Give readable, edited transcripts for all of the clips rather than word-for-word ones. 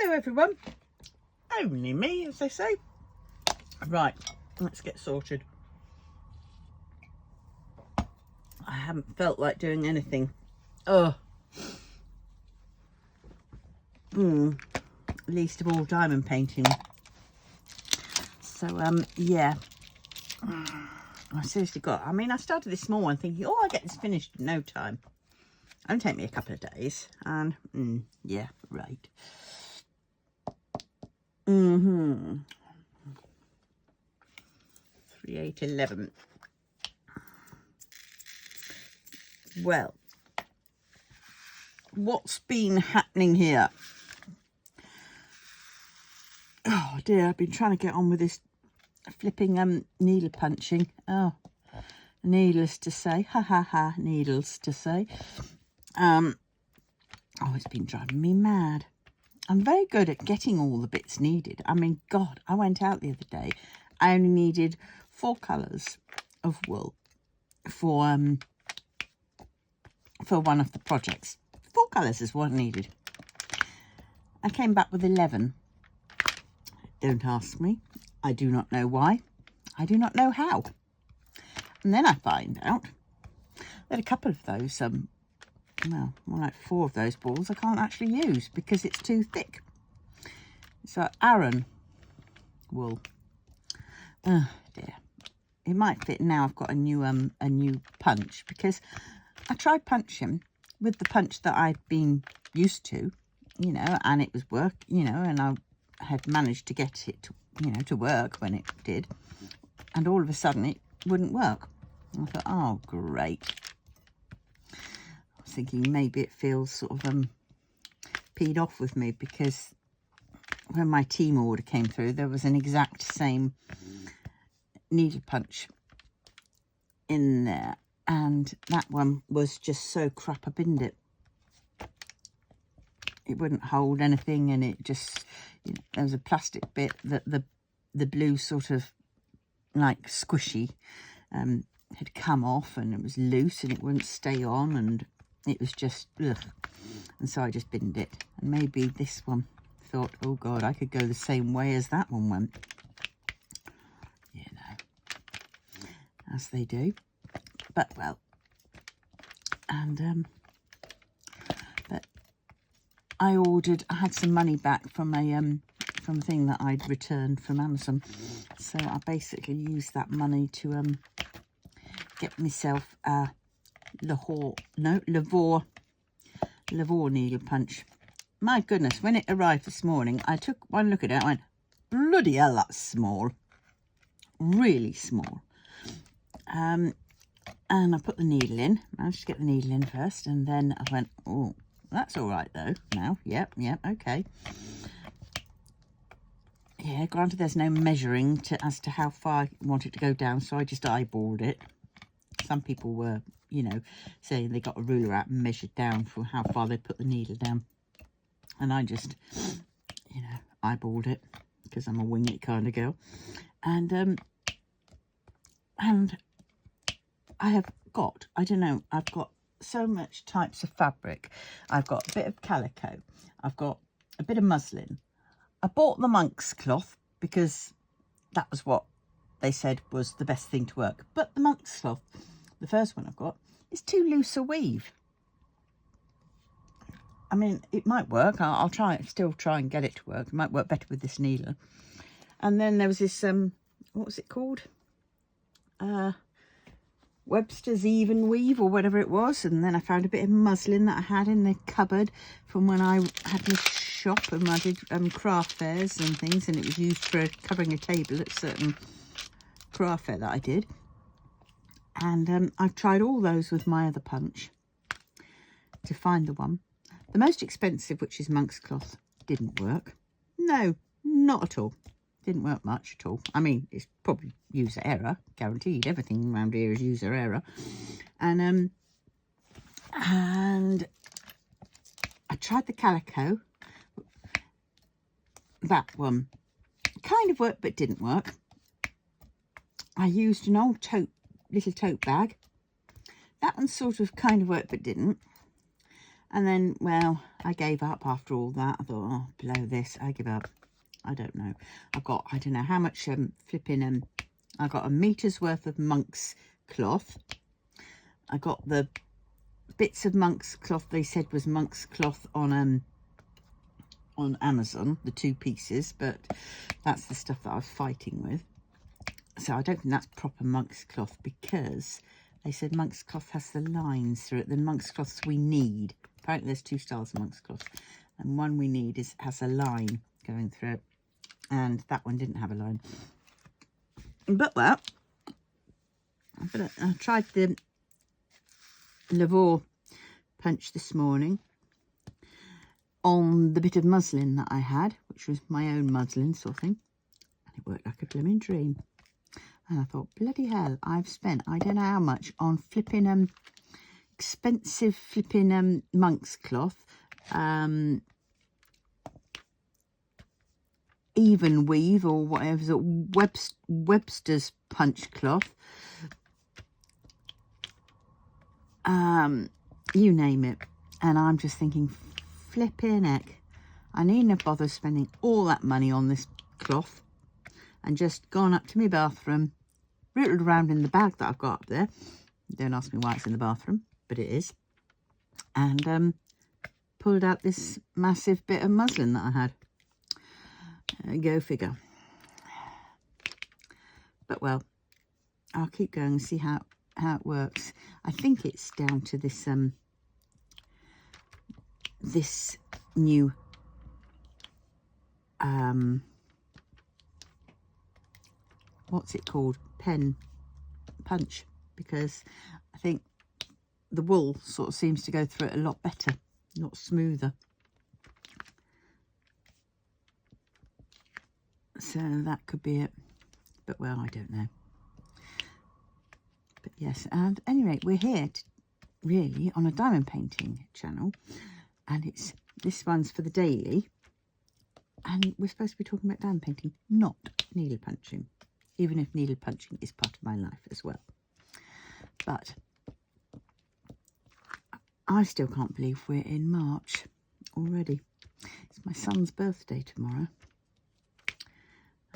Hello everyone, only me as they say. Right, let's get sorted. I haven't felt like doing anything. Least of all diamond painting. So yeah, I seriously got, I started this small one thinking, oh, I'll get this finished in no time. It'll take me a couple of days, and yeah, right. 3811. Well, what's been happening here? Oh dear, I've been trying to get on with this flipping needle punching. Oh, needless to say, needless to say. Oh, it's been driving me mad. I'm very good at getting all the bits needed. I mean, God, I went out the other day. I only needed 4 colours of wool for one of the projects. 4 colours is what I needed. I came back with 11. Don't ask me. I do not know why. I do not know how. And then I find out that a couple of those, well, more like 4 of those balls I can't actually use because it's too thick. So Aran wool. Oh dear. It might fit now. I've got a new punch, because I tried punching with the punch that I'd been used to, you know, and it was and I had managed to get it to work when it did, and all of a sudden it wouldn't work. And I thought, oh great. I was thinking maybe it feels sort of peed off with me, because when my team order came through there was an exact same needle punch in there, and that one was just so crap I binned it. It wouldn't hold anything, and it just, there was a plastic bit that the blue sort of like squishy had come off, and it was loose and it wouldn't stay on, and it was just ugh. And so I just binned it. And maybe this one thought, oh God, I could go the same way as that one went, as they do. But well, and but I had some money back from a thing that I'd returned from Amazon, so I basically used that money to get myself a Lavore needle punch. My goodness, when it arrived this morning, I took one look at it, I went, bloody hell, that's small, really small. And I put the needle in, managed to get the needle in first, and then I went, oh, that's all right though now. Yep, okay. Yeah, granted there's no measuring as to how far I want it to go down, so I just eyeballed it. Some people were, saying they got a ruler out and measured down for how far they put the needle down. And I just, eyeballed it, because I'm a wing it kind of girl. And I have got, I've got so much types of fabric. I've got a bit of calico. I've got a bit of muslin. I bought the monk's cloth because that was what they said was the best thing to work. But the monk's cloth, the first one I've got, is too loose a weave. I mean, it might work. I'll still try and get it to work. It might work better with this needle. And then there was this, what was it called? Webster's even weave or whatever it was. And then I found a bit of muslin that I had in the cupboard from when I had my shop and I did craft fairs and things, and it was used for covering a table at a certain craft fair that I did. And I've tried all those with my other punch to find the one. The most expensive, which is monk's cloth, didn't work. No, not at all. Didn't work much at all. I mean, it's probably user error, guaranteed. Everything around here is user error. And I tried the calico. That one kind of worked, but didn't work. I used an old little tote bag. That one sort of kind of worked, but didn't. And then, well, I gave up after all that. I thought, oh, blow this, I give up. I don't know. I don't know how much flipping, I got a meter's worth of monk's cloth. I got the bits of monk's cloth they said was monk's cloth on Amazon, the 2 pieces, but that's the stuff that I was fighting with. So I don't think that's proper monk's cloth, because they said monk's cloth has the lines through it. The monk's cloths we need. Apparently there's 2 styles of monk's cloth, and one we need has a line going through it, and that one didn't have a line. But well, I tried the Lavore punch this morning on the bit of muslin that I had, which was my own muslin sort of thing, and it worked like a blooming dream. And I thought, bloody hell, I've spent I don't know how much on flipping expensive flipping monk's cloth, even weave or whatever, Webster's punch cloth, you name it. And I'm just thinking, flipping heck, I needn't have bothered spending all that money on this cloth, and just gone up to my bathroom, rootled around in the bag that I've got up there. Don't ask me why it's in the bathroom, but it is. And pulled out this massive bit of muslin that I had. Go figure. But well, I'll keep going and see how it works. I think it's down to this this new what's it called, pen punch, because I think the wool sort of seems to go through it a lot better, a lot smoother. So that could be it, but well, I don't know. But yes, and anyway, we're here really on a diamond painting channel, and this one's for the daily, and we're supposed to be talking about diamond painting, not needle punching, even if needle punching is part of my life as well. But I still can't believe we're in March already. It's my son's birthday tomorrow.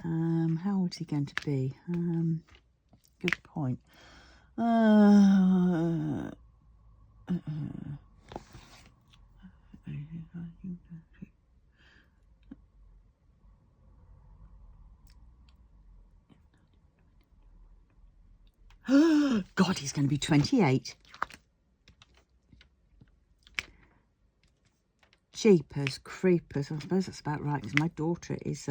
How old is he going to be? Good point. God, he's going to be 28. Jeepers creepers. I suppose that's about right, because my daughter is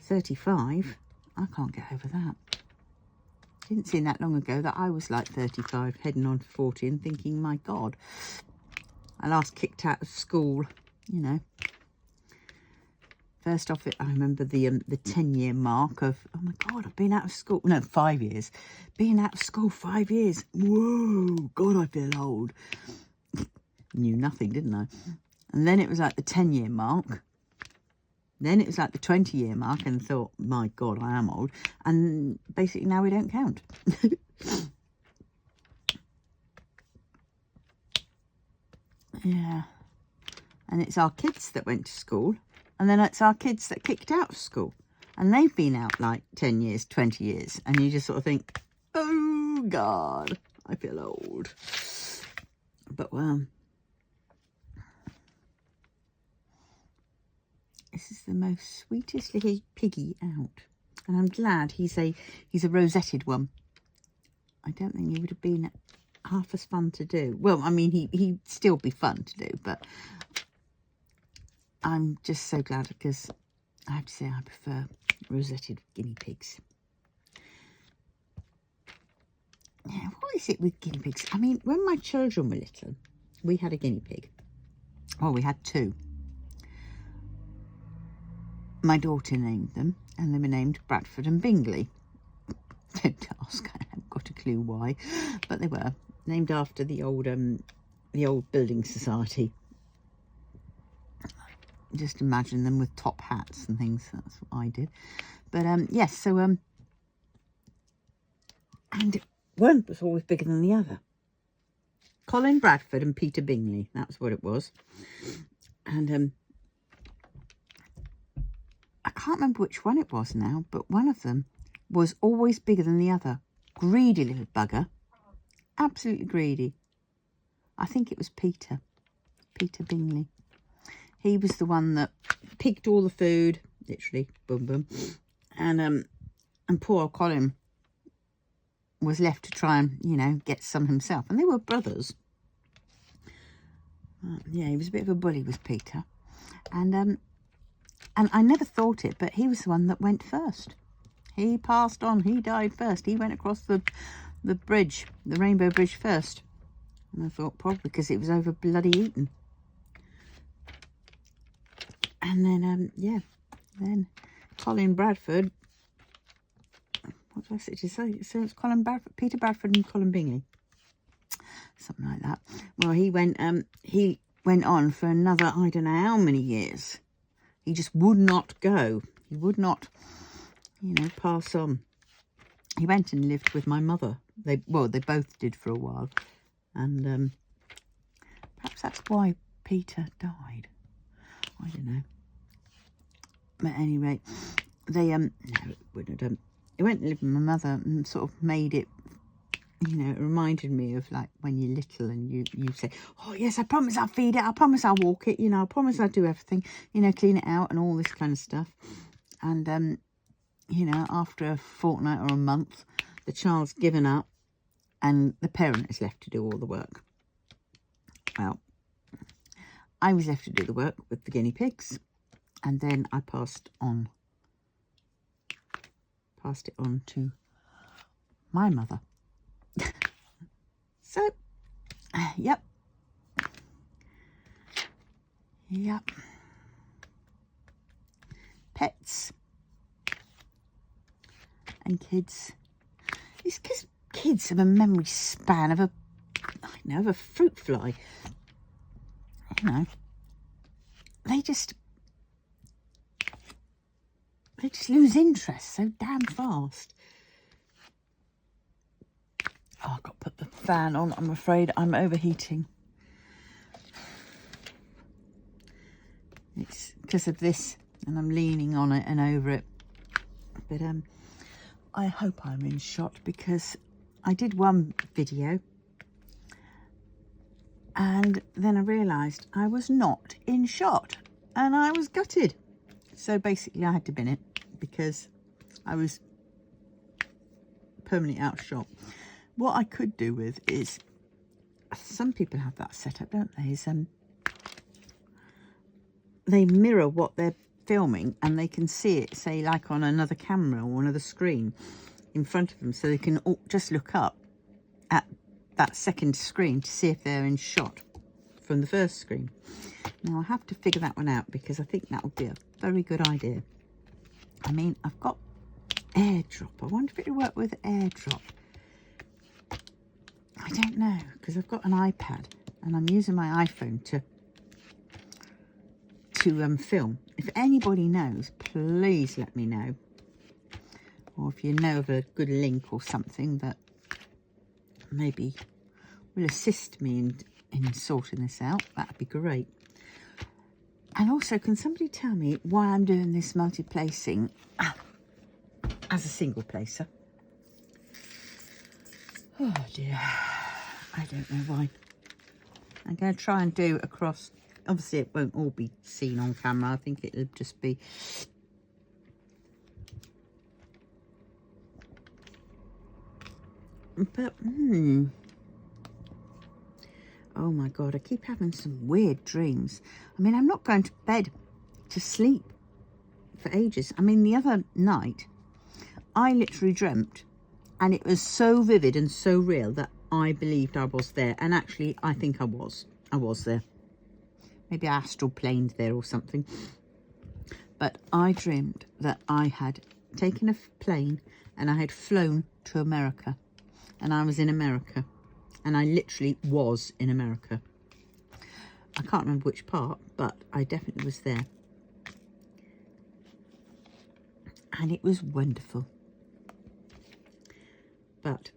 35. I can't get over that. Didn't seem that long ago that I was like 35, heading on to 40, and thinking, my God, I last kicked out of school, you know. First off, I remember the 10-year mark of, oh my God, I've been out of school. No, 5 years. Being out of school 5 years. Whoa, God, I feel old. Knew nothing, didn't I? And then it was like the 10-year mark. Then it was like the 20-year mark, and thought, my God, I am old. And basically now we don't count. Yeah. And it's our kids that went to school. And then it's our kids that kicked out of school. And they've been out like 10 years, 20 years. And you just sort of think, oh, God, I feel old. But, well, this is the most sweetest little piggy out. And I'm glad he's a rosetted one. I don't think he would have been half as fun to do. Well, I mean, he'd still be fun to do, but I'm just so glad, because I have to say I prefer rosetted guinea pigs. Yeah, what is it with guinea pigs? I mean, when my children were little, we had a guinea pig. Well, we had 2. My daughter named them, and they were named Bradford and Bingley. Don't ask, I haven't got a clue why, but they were named after the old building society. Just imagine them with top hats and things. That's what I did. But yes, so and one was always bigger than the other. Colin Bradford and Peter Bingley. That's what it was. And I can't remember which one it was now, but one of them was always bigger than the other. Greedy little bugger. Absolutely greedy. I think it was Peter Bingley. He was the one that picked all the food, literally, boom, boom. And poor old Colin was left to try and, you know, get some himself. And they were brothers. Yeah, he was a bit of a bully, was Peter. And I never thought it, but he was the one that went first. He passed on. He died first. He went across the bridge, the Rainbow Bridge first. And I thought probably because it was over bloody Eton. And then, yeah, then Colin Bradford. What did I say? Did you say? So it's Peter Bradford and Colin Bingley. Something like that. Well, he went on for another, I don't know how many years. He just would not go. He would not, you know, pass on. He went and lived with my mother. They both did for a while. And perhaps that's why Peter died. I don't know. But anyway, they, no, it wouldn't have done. He went and lived with my mother and sort of made it, you know, it reminded me of like when you're little and you say, oh yes, I promise I'll feed it, I promise I'll walk it, you know, I promise I'll do everything, you know, clean it out and all this kind of stuff. And, you know, after a fortnight or a month, the child's given up and the parent is left to do all the work. Well, I was left to do the work with the guinea pigs, and then I passed it on to my mother. So, yep. Pets and kids. It's because kids have a memory span of a fruit fly. You know, they just lose interest so damn fast. Oh, I've got to put the fan on. I'm afraid I'm overheating. It's because of this, and I'm leaning on it and over it. But I hope I'm in shot, because I did one video and then I realised I was not in shot and I was gutted. So basically I had to bin it because I was permanently out of shot. What I could do with is, some people have that set up, don't they? Is they mirror what they're filming and they can see it, say, like on another camera or another screen in front of them, so they can all just look up at that second screen to see if they're in shot from the first screen. Now, I have to figure that one out, because I think that would be a very good idea. I mean, I've got AirDrop. I wonder if it would work with AirDrop. I don't know, because I've got an iPad and I'm using my iPhone to film. If anybody knows, please let me know. Or if you know of a good link or something that maybe will assist me in sorting this out, that'd be great. And also, can somebody tell me why I'm doing this multi-placing as a single placer? Oh dear, I don't know why. I'm going to try and do across. Obviously it won't all be seen on camera. I think it'll just be but oh my god, I keep having some weird dreams. I mean, I'm not going to bed to sleep for ages. I mean, the other night I literally dreamt, and it was so vivid and so real that I believed I was there. And actually, I think I was there. Maybe I astral planed there or something. But I dreamed that I had taken a plane and I had flown to America. And I was in America. And I literally was in America. I can't remember which part, but I definitely was there. And it was wonderful. But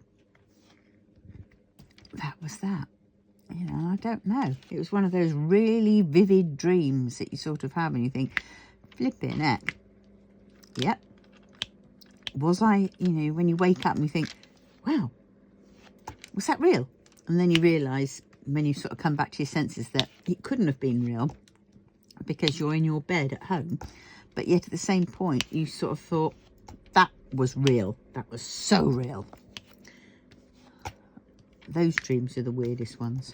that was that. I don't know. It was one of those really vivid dreams that you sort of have and you think, flipping heck. Yep. Was I, you know, when you wake up and you think, wow, was that real? And then you realise when you sort of come back to your senses that it couldn't have been real because you're in your bed at home. But yet at the same point, you sort of thought, that was real. That was so real. Those dreams are the weirdest ones.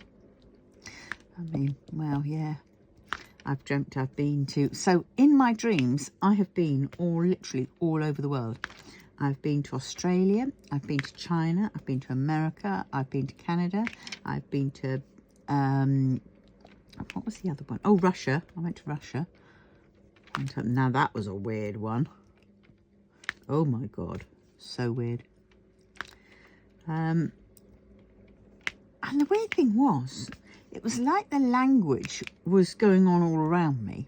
I mean, well, yeah. I've dreamt I've been to... So in my dreams, I have been literally all over the world. I've been to Australia. I've been to China. I've been to America. I've been to Canada. I've been to... what was the other one? Oh, Russia. I went to Russia. Now that was a weird one. Oh my God. So weird. And the weird thing was... It was like the language was going on all around me.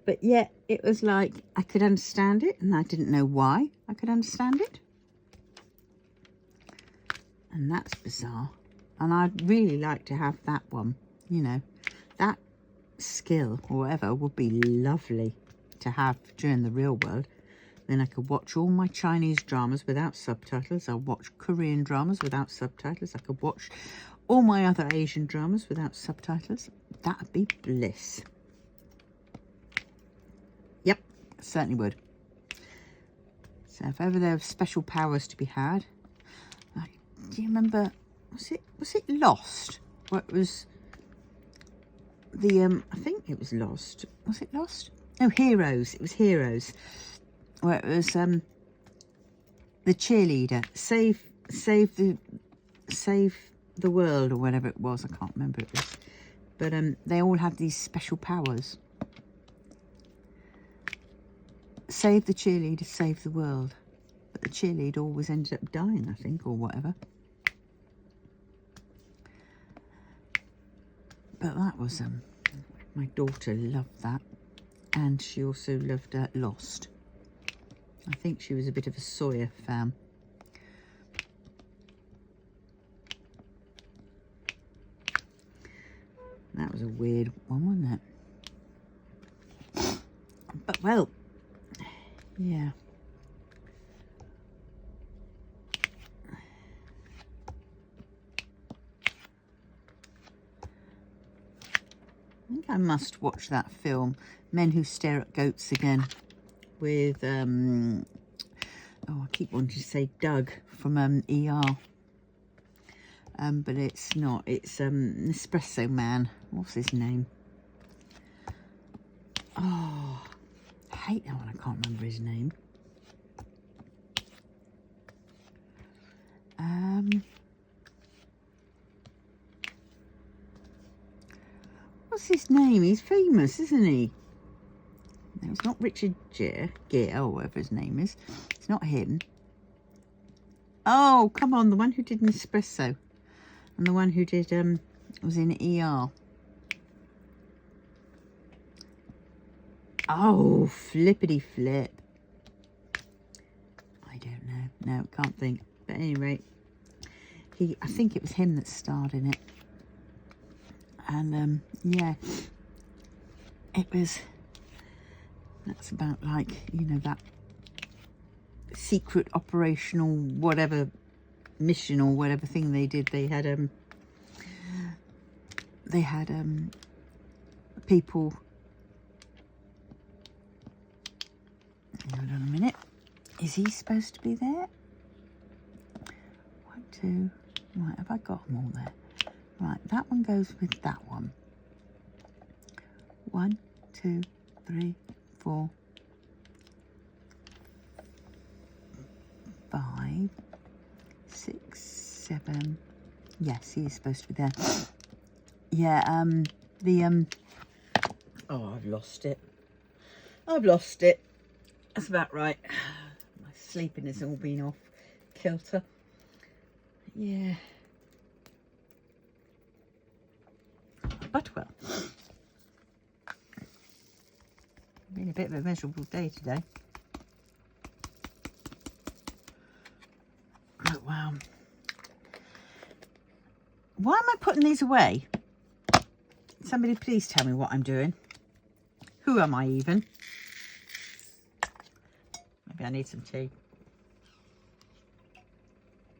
But yet it was like I could understand it and I didn't know why I could understand it. And that's bizarre. And I'd really like to have that one, you know. That skill or whatever would be lovely to have during the real world. Then I could watch all my Chinese dramas without subtitles. I'll watch Korean dramas without subtitles. I could watch all my other Asian dramas without subtitles. That'd be bliss. Yep, certainly would. So if ever there were special powers to be had, do you remember? Was it Lost? Where it was the I think it was Lost. Was it Lost? No, Heroes. It was Heroes. Where it was the cheerleader save the world or whatever it was. I can't remember it was. But they all had these special powers. Save the cheerleader, save the world. But the cheerleader always ended up dying, I think, or whatever. But that was my daughter loved that, and she also loved Lost. I think she was a bit of a Sawyer fan. That was a weird one, wasn't it? But, well, yeah. I think I must watch that film, Men Who Stare at Goats, again, with, oh, I keep wanting to say Doug from ER. But it's not. It's Nespresso Man. What's his name? Oh, I hate that one. I can't remember his name. What's his name? He's famous, isn't he? No, it's not Richard Gere, or whatever his name is. It's not him. Oh, come on, the one who did Nespresso. And the one who did, was in ER. Oh, flippity flip. I don't know. No, can't think. But anyway, I think it was him that starred in it. And, yeah, that's about like, you know, that secret operational whatever mission or whatever thing they did. They had people. Hold on a minute. Is he supposed to be there? 1, 2. Right, have I got them all there? Right, that one goes with that one. 1, 2, 3, 4, 5, 6, 7. Yes, he is supposed to be there. Yeah, oh, I've lost it. That's about right. My sleeping has all been off kilter. Yeah. But well, been a bit of a miserable day today. Oh wow. Why am I putting these away? Somebody please tell me what I'm doing. Who am I even? Maybe I need some tea.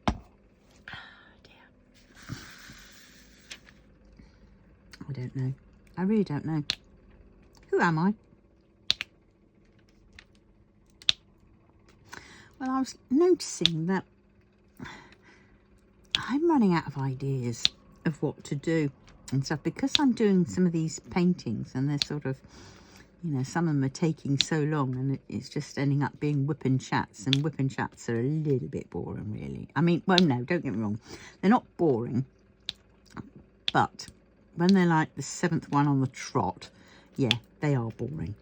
I don't know. I really don't know. Who am I? Well, I was noticing that I'm running out of ideas of what to do and stuff because I'm doing some of these paintings and they're sort of, you know, some of them are taking so long and it's just ending up being whip and chats, and whip and chats are a little bit boring, really. I mean, well, no, don't get me wrong. They're not boring, but when they're like the 7th one on the trot, yeah, they are boring.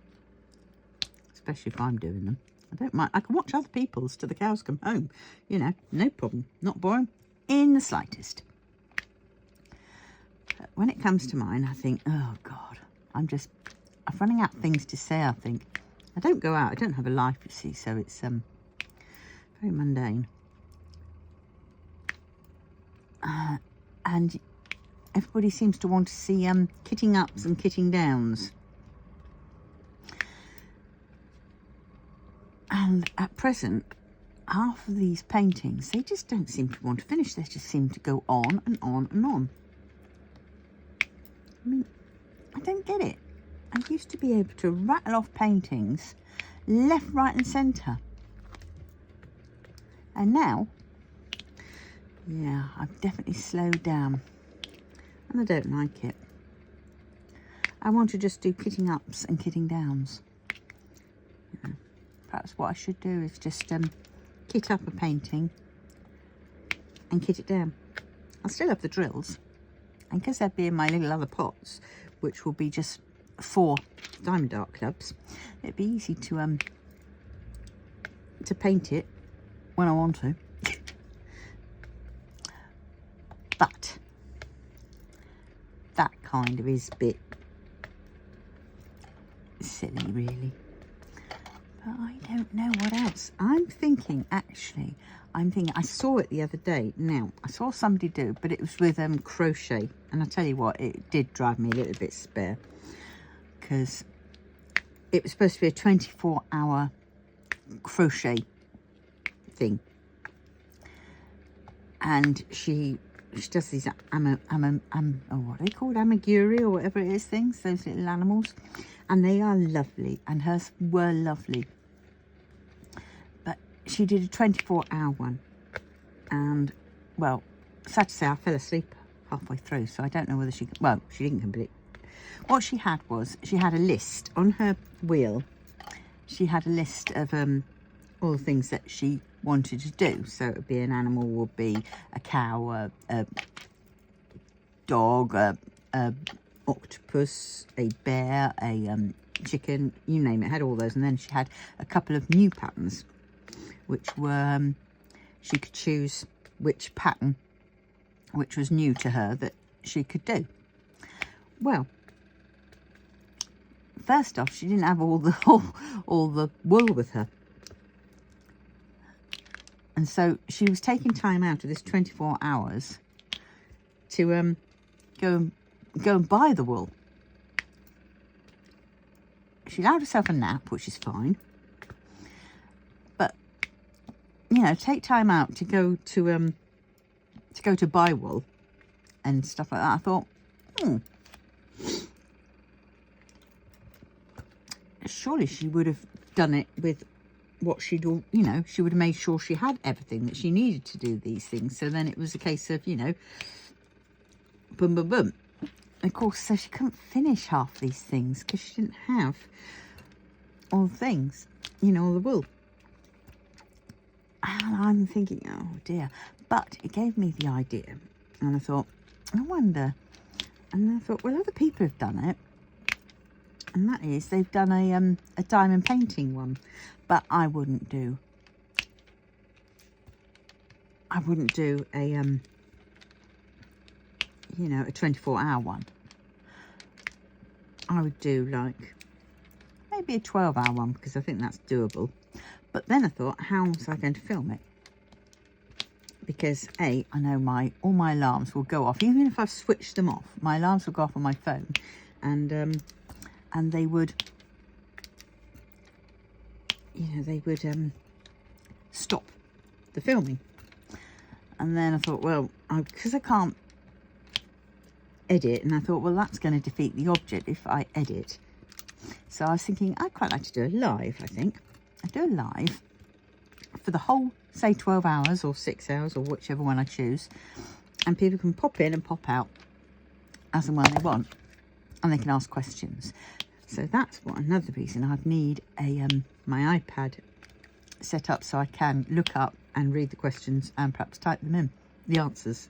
Especially if I'm doing them. I don't mind. I can watch other people's till the cows come home. You know, no problem. Not boring in the slightest. But when it comes to mine, I think, oh God, I'm running out of things to say, I think. I don't go out. I don't have a life, you see, so it's very mundane. And everybody seems to want to see kitting ups and kitting downs. And at present, half of these paintings, they just don't seem to want to finish. They just seem to go on and on and on. I mean, I don't get it. I used to be able to rattle off paintings left, right and centre. And now, yeah, I've definitely slowed down. And I don't like it. I want to just do kitting ups and kitting downs. You know, perhaps what I should do is just kit up a painting and kit it down. I'll still have the drills. And because they'll be in my little other pots, which will be just 4 diamond art clubs, it'd be easy to paint it when I want to. But that kind of is a bit silly, really. But I don't know what else. I'm thinking, I saw it the other day. Now, I saw somebody do, but it was with crochet. And I tell you what, it did drive me a little bit spare. Because it was supposed to be a 24-hour crochet thing. And she does these, what are they called? Amaguri or whatever it is things, those little animals. And they are lovely. And hers were lovely. But she did a 24-hour one. And, well, sad to say, I fell asleep halfway through. So I don't know whether she didn't complete. What she had was, she had a list on her wheel. She had a list of all the things that she wanted to do. So it would be an animal, would be a cow, a dog, a octopus, a bear, a chicken, you name it. It had all those. And then she had a couple of new patterns, which were, she could choose which pattern, which was new to her, that she could do. Well, first off, she didn't have all the wool with her. And so she was taking time out of this 24 hours to go and buy the wool. She allowed herself a nap, which is fine. But, you know, take time out to go to buy wool and stuff like that. I thought, surely she would have done it with what she'd all, you know, she would have made sure she had everything that she needed to do these things. So then it was a case of, you know, boom, boom, boom. And of course, so she couldn't finish half these things because she didn't have all the things, you know, all the wool. And I'm thinking, oh dear. But it gave me the idea. And I thought, I wonder. And I thought, well, other people have done it. And that is, they've done a diamond painting one. But I wouldn't do a, you know, a 24-hour one. I would do like maybe a 12-hour one, because I think that's doable. But then I thought, how was I going to film it? because I know all my alarms will go off, even if I've switched them off. My alarms will go off on my phone, and they would, stop the filming. And then I thought, well, because I can't edit, and I thought, well, that's going to defeat the object if I edit. So I was thinking I'd quite like to do a live. I think I'd do a live for the whole, say, 12 hours or 6 hours or whichever one I choose, and people can pop in and pop out as and when they want, and they can ask questions. So that's what another reason I'd need my iPad set up, so I can look up and read the questions and perhaps type them in, the answers,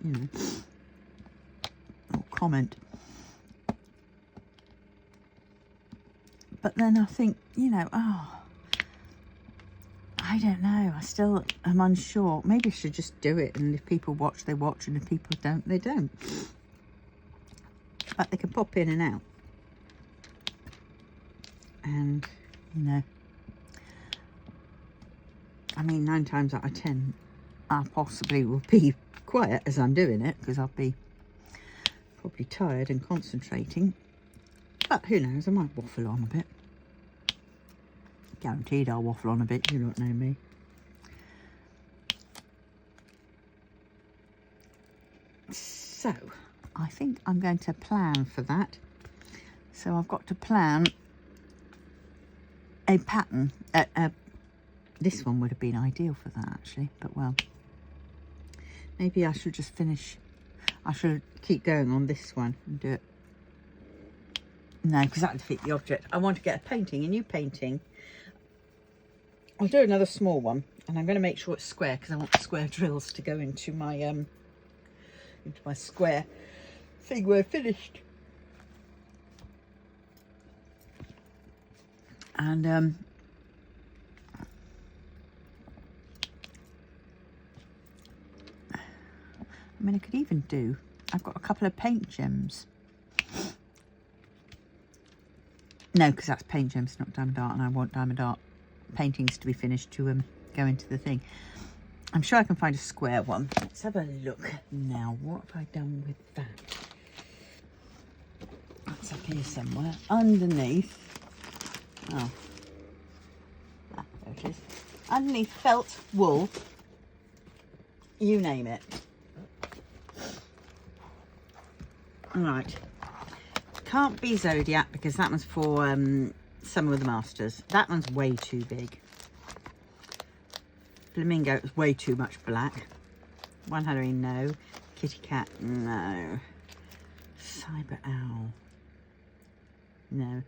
or comment. But then I think, I don't know. I still am unsure. Maybe I should just do it, and if people watch, they watch, and if people don't, they don't. But they can pop in and out. And, 9 times out of 10, I possibly will be quiet as I'm doing it, because I'll be probably tired and concentrating. But who knows, I might waffle on a bit. Guaranteed I'll waffle on a bit, you don't know me. So, I think I'm going to plan for that. So I've got to plan a pattern. This one would have been ideal for that, actually. But, well, maybe I should just finish. I should keep going on this one and do it. No, because that would defeat the object. I want to get a new painting. I'll do another small one, and I'm going to make sure it's square, because I want the square drills to go into my square thing where finished. And I could even do, I've got a couple of paint gems. No, because that's paint gems, not diamond art, and I want diamond art paintings to be finished to go into the thing. I'm sure I can find a square one. Let's have a look now. What have I done with that? That's up here somewhere. Underneath. Oh. Ah, there it is. Underneath felt, wool, you name it. Right. Can't be Zodiac, because that one's for Summer of the Masters. That one's way too big. Flamingo is way too much black. One Halloween, no. Kitty Cat, no. Cyber Owl, no.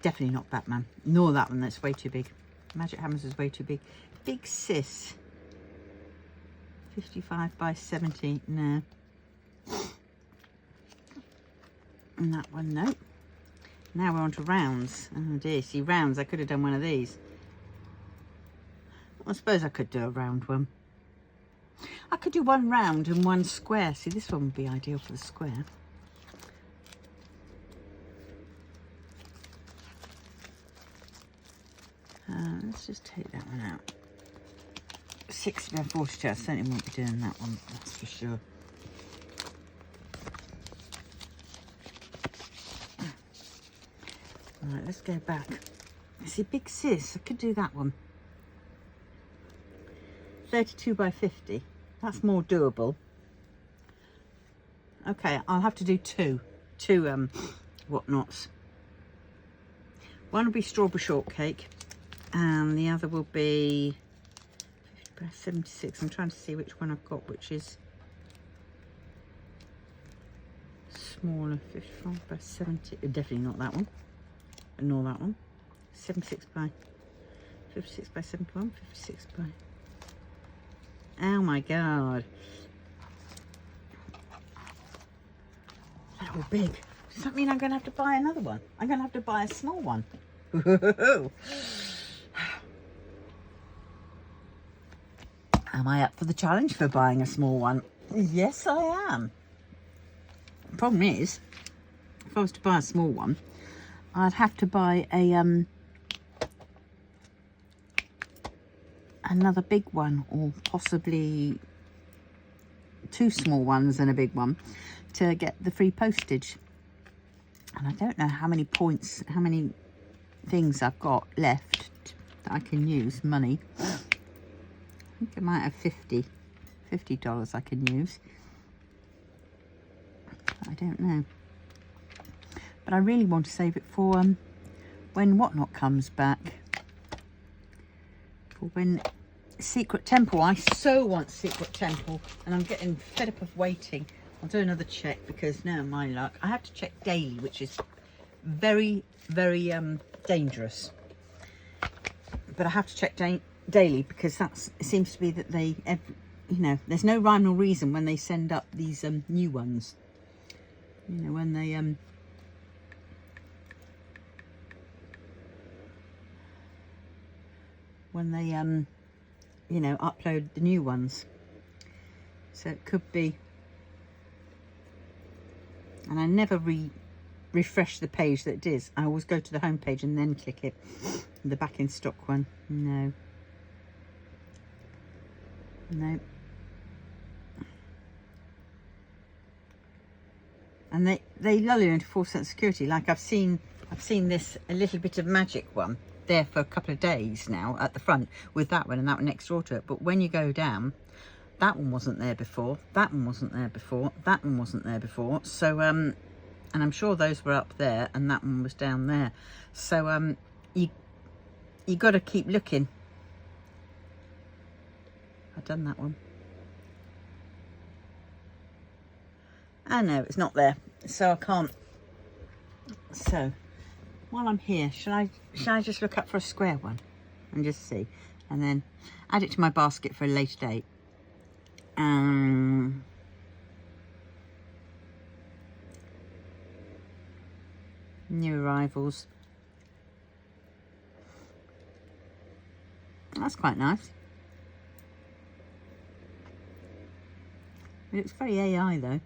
Definitely not Batman. Nor that one, that's way too big. Magic Hammers is way too big. Big Sis, 55 by 70, no. And that one, no. Now we're on to rounds. Oh dear, see, rounds, I could have done one of these. I suppose I could do a round one. I could do one round and one square. See, this one would be ideal for the square. Let's just take that one out. 60 by 42, I certainly won't be doing that one, that's for sure. Right, let's go back. See, Big Sis, I could do that one. 32 by 50. That's more doable. Okay, I'll have to do two whatnots. One will be strawberry shortcake, and the other will be 50 by 76. I'm trying to see which one I've got, which is smaller. 55 by 70. Definitely not that one. Nor that one. 76 by 56 by 71. 56 by. Oh my god. They're all big. Does that mean I'm going to have to buy another one? I'm going to have to buy a small one. Am I up for the challenge for buying a small one? Yes, I am. The problem is, if I was to buy a small one, I'd have to buy a another big one, or possibly 2 small ones and a big one to get the free postage. And I don't know how many points, how many things I've got left that I can use, money. I think I might have $50 I can use. I don't know. But I really want to save it for when Whatnot comes back. For when Secret Temple, I so want Secret Temple, and I'm getting fed up of waiting. I'll do another check because now my luck. I have to check daily, which is very, very dangerous. But I have to check daily because it seems to be that they, you know, there's no rhyme or reason when they send up these new ones. You know, when they you know, upload the new ones. So it could be, and I never refresh the page that it is. I always go to the home page and then click it. The back in stock one, no. And they lull you into false sense of security. Like I've seen this a little bit of magic one there for a couple of days now at the front with that one and that one next door to it. But when you go down, that one wasn't there before, that one wasn't there before, that one wasn't there before. So and I'm sure those were up there and that one was down there. So you got to keep looking. I've done that one. I know it's not there, so I can't. So while I'm here, shall I just look up for a square one and just see, and then add it to my basket for a later date. New arrivals. That's quite nice. It looks very AI though.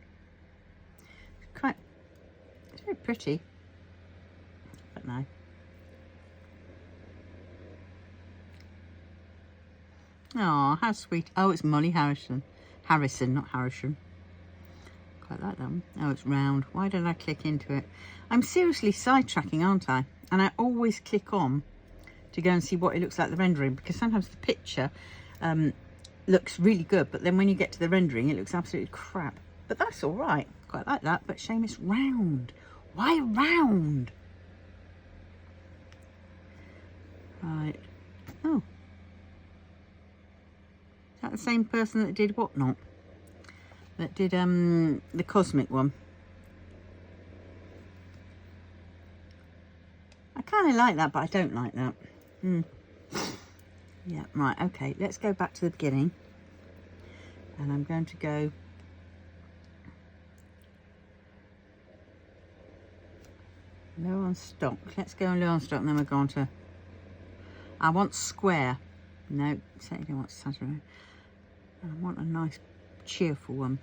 It's very pretty, but no. Oh, how sweet. Oh, it's Molly Harrison, not Harrison. Quite like that one. Oh, it's round. Why don't I click into it? I'm seriously sidetracking, aren't I? And I always click on to go and see what it looks like the rendering, because sometimes the picture looks really good, but then when you get to the rendering it looks absolutely crap. But that's all right. Quite like that, but shame it's round. Why round? Right. Oh. Is that the same person that did Whatnot? That did the cosmic one? I kind of like that, but I don't like that. Yeah, right, okay. Let's go back to the beginning. And I'm going to go... low on stock. Let's go low on stock, and then we're going to... I want square. No, certainly don't want Saturday. I want a nice cheerful one.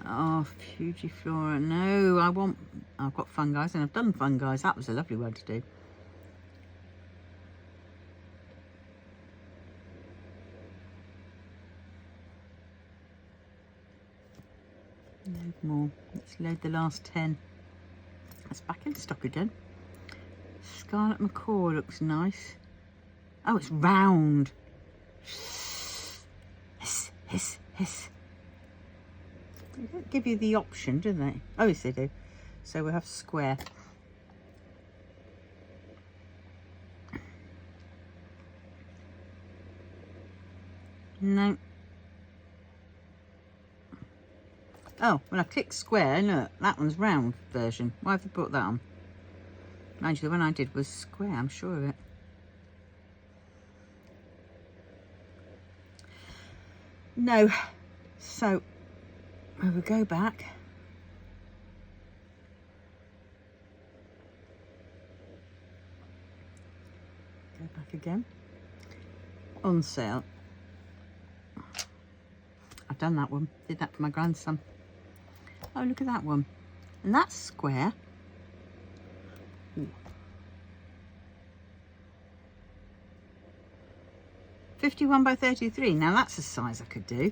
Oh, Fugiflora. No, I've got fungi, and I've done fungi. That was a lovely one to do. Load more. Let's load the last 10. That's back in stock again. Scarlet Macaw looks nice. Oh, it's round. Hiss, hiss, hiss. They don't give you the option, do they? Oh, yes, they do. So we'll have square. No. Oh, when I click square, look, that one's round version. Why have they put that on? Mind you, the one I did was square, I'm sure of it. No. So, we will go back. Go back again. On sale. I've done that one. Did that for my grandson. Oh, look at that one. And that's square. Ooh. 51 by 33. Now that's a size I could do,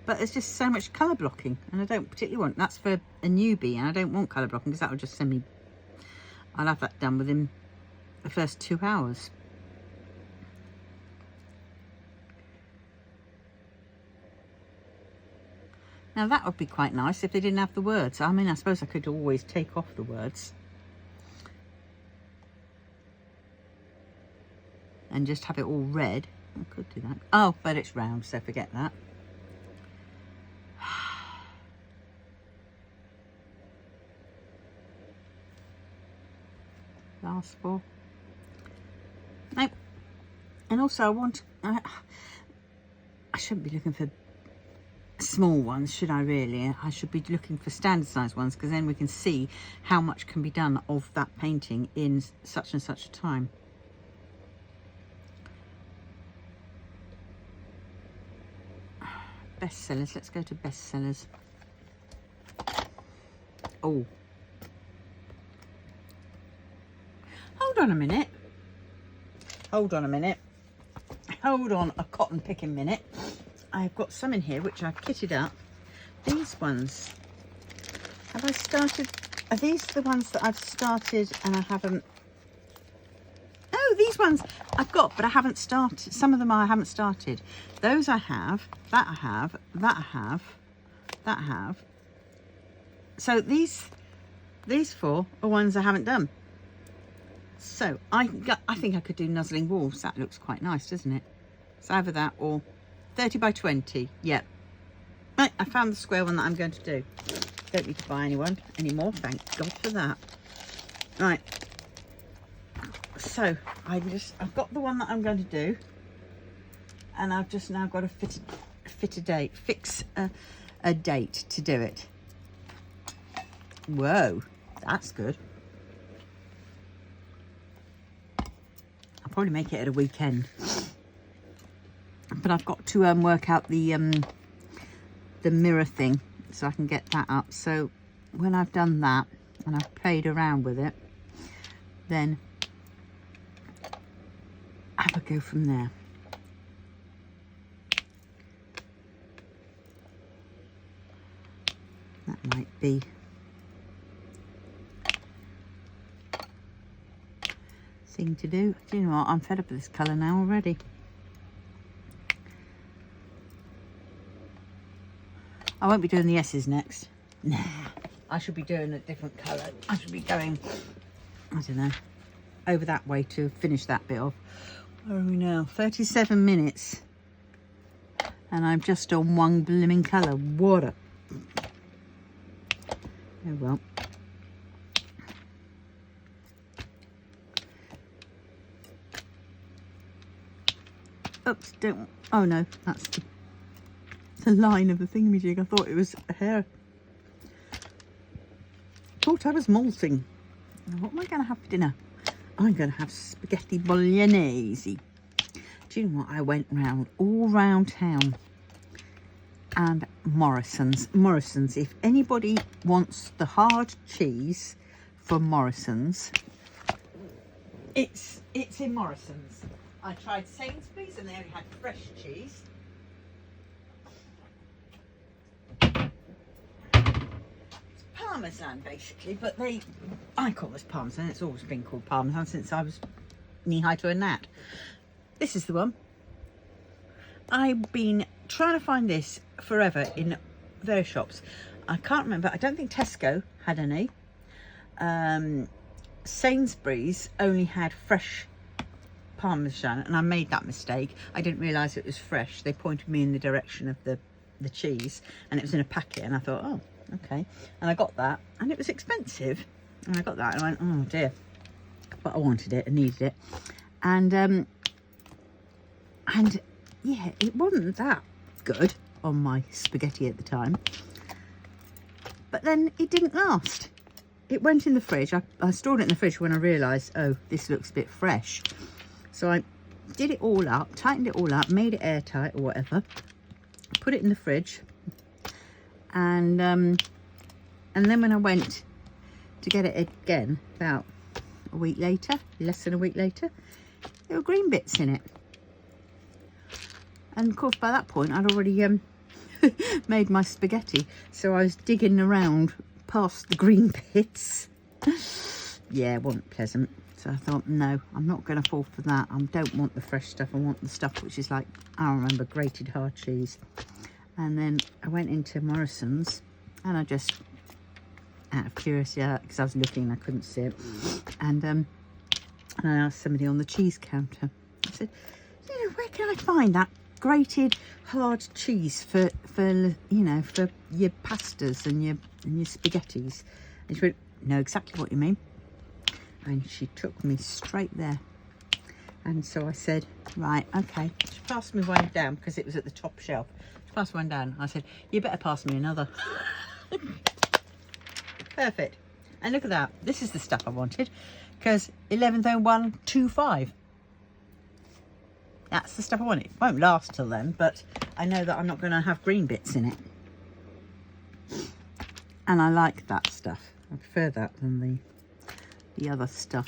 but there's just so much colour blocking, and I don't particularly want, that's for a newbie, and I don't want colour blocking because that would just send me, I'll have that done within the first 2 hours. Now that would be quite nice if they didn't have the words. I mean, I suppose I could always take off the words and just have it all red. I could do that. Oh, but it's round, so forget that. Last 4. Nope. And also I want, I shouldn't be looking for small ones, should I really? I should be looking for standard size ones, because then we can see how much can be done of that painting in such and such a time. Bestsellers, let's go to bestsellers. Oh, hold on a minute, hold on a minute, hold on a cotton picking minute. I've got some in here which I've kitted up. These ones, have I started? Are these the ones that I've started and I haven't? Oh, these ones I've got, but I haven't started. Some of them I haven't started. Those I have, that I have, that I have, that I have. So these 4 are ones I haven't done. So I think I could do nuzzling walls. That looks quite nice, doesn't it? It's either that or 30 by 20. Yep. Right, I found the square one that I'm going to do. Don't need to buy anyone anymore. Thank God for that. Right. So I've got the one that I'm going to do, and I've just now got to fix a date to do it. Whoa, that's good. I'll probably make it at a weekend. But I've got to work out the mirror thing so I can get that up. So when I've done that and I've played around with it, then have a go from there. That might be thing to do. Do you know what? I'm fed up with this colour now already. I won't be doing the S's next. Nah, I should be doing a different colour. I should be going, I don't know, over that way to finish that bit off. Where are we now? 37 minutes. And I'm just on one blooming colour. What a... Oh well. Oops, don't... Oh no, that's the line of the thingamajig. I thought it was a hair. Thought I was molting. What am I going to have for dinner? I'm going to have spaghetti bolognese. Do you know what? I went round all round town, and Morrison's. If anybody wants the hard cheese from Morrison's, it's in Morrison's. I tried Sainsbury's and they only had fresh cheese. Parmesan basically, but I call this Parmesan. It's always been called Parmesan since I was knee-high to a gnat. This is the one. I've been trying to find this forever in various shops. I can't remember. I don't think Tesco had any. Sainsbury's only had fresh Parmesan, and I made that mistake. I didn't realise it was fresh. They pointed me in the direction of the cheese, and it was in a packet, and I thought, oh, okay. And I got that, and it was expensive. And I got that, and I went, oh dear. But I wanted it, I needed it. And yeah, it wasn't that good on my spaghetti at the time. But then it didn't last. It went in the fridge. I stored it in the fridge when I realised, oh, this looks a bit fresh. So I did it all up, tightened it all up, made it airtight or whatever, put it in the fridge, and then when I went to get it again, about a week later, less than a week later, there were green bits in it. And of course, by that point, I'd already made my spaghetti. So I was digging around past the green bits. Yeah, it wasn't pleasant. So I thought, no, I'm not going to fall for that. I don't want the fresh stuff. I want the stuff which is like, I remember, grated hard cheese. And then I went into Morrison's and I just, out of curiosity, because I was looking and I couldn't see it. And I asked somebody on the cheese counter. I said, you know, where can I find that grated hard cheese for you know, for your pastas and your spaghettis? And she went, know exactly what you mean. And she took me straight there. And so I said, right, okay. She passed me one down because it was at the top shelf. She passed one down. I said, you better pass me another. Perfect. And look at that. This is the stuff I wanted, because 110125. That's the stuff I wanted. It won't last till then, but I know that I'm not going to have green bits in it. And I like that stuff. I prefer that than the other stuff.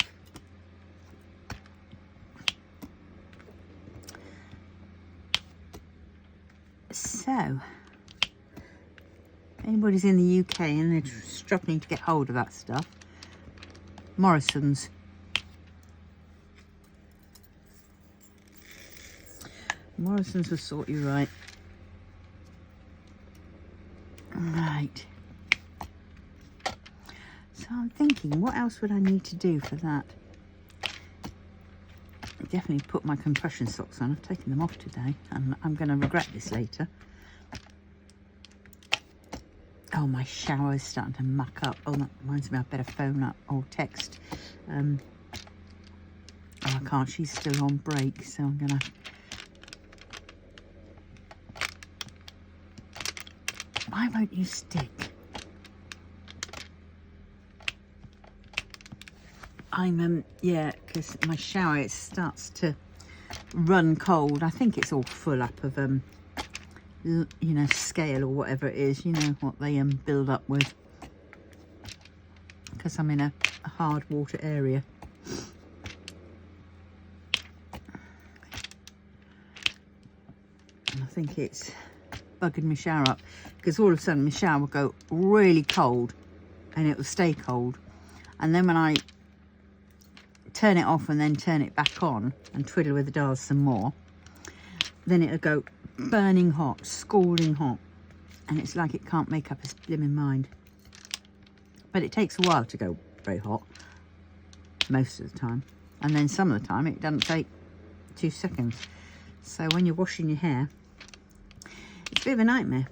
So, if anybody's in the UK and they're struggling to get hold of that stuff, Morrison's. Morrison's will sort you right. Right. So I'm thinking, what else would I need to do for that? Definitely put my compression socks on. I've taken them off today and I'm going to regret this later. Oh, my shower is starting to muck up. Oh, that reminds me, I better phone up or text. Oh, I can't. She's still on break, so I'm going to... Why won't you stick? Yeah, because my shower, it starts to run cold. I think it's all full up of, you know, scale or whatever it is. You know, what they build up with. Because I'm in a hard water area. And I think it's bugging my shower up. Because all of a sudden my shower will go really cold. And it will stay cold. And then when I turn it off and then turn it back on and twiddle with the dials some more, then it'll go burning hot, scalding hot, and it's like it can't make up its blimmin' mind. But it takes a while to go very hot, most of the time, and then some of the time it doesn't take 2 seconds. So when you're washing your hair, it's a bit of a nightmare,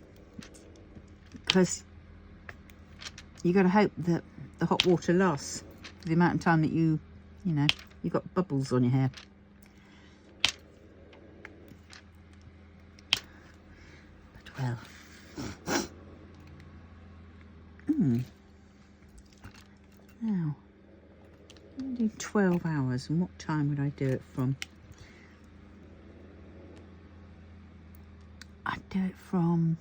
because you got to hope that the hot water lasts for the amount of time that you know, you've got bubbles on your hair. But well. Now, I'm going to do 12 hours. And what time would I do it from? I'd do it from...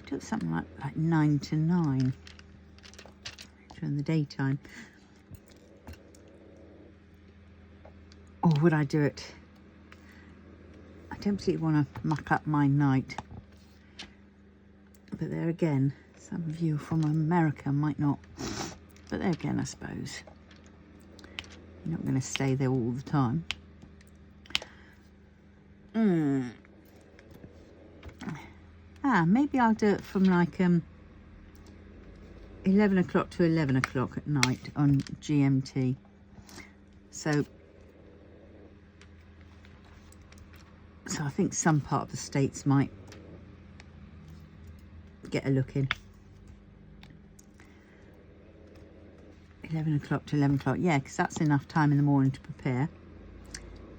do something like 9 to 9 during the daytime. Or would I do it? I don't particularly want to muck up my night. But there again, some of you from America might not. But there again, I suppose you're not going to stay there all the time. Maybe I'll do it from like 11 o'clock to 11 o'clock at night on GMT. So I think some part of the States might get a look in. 11 o'clock to 11 o'clock, yeah, because that's enough time in the morning to prepare.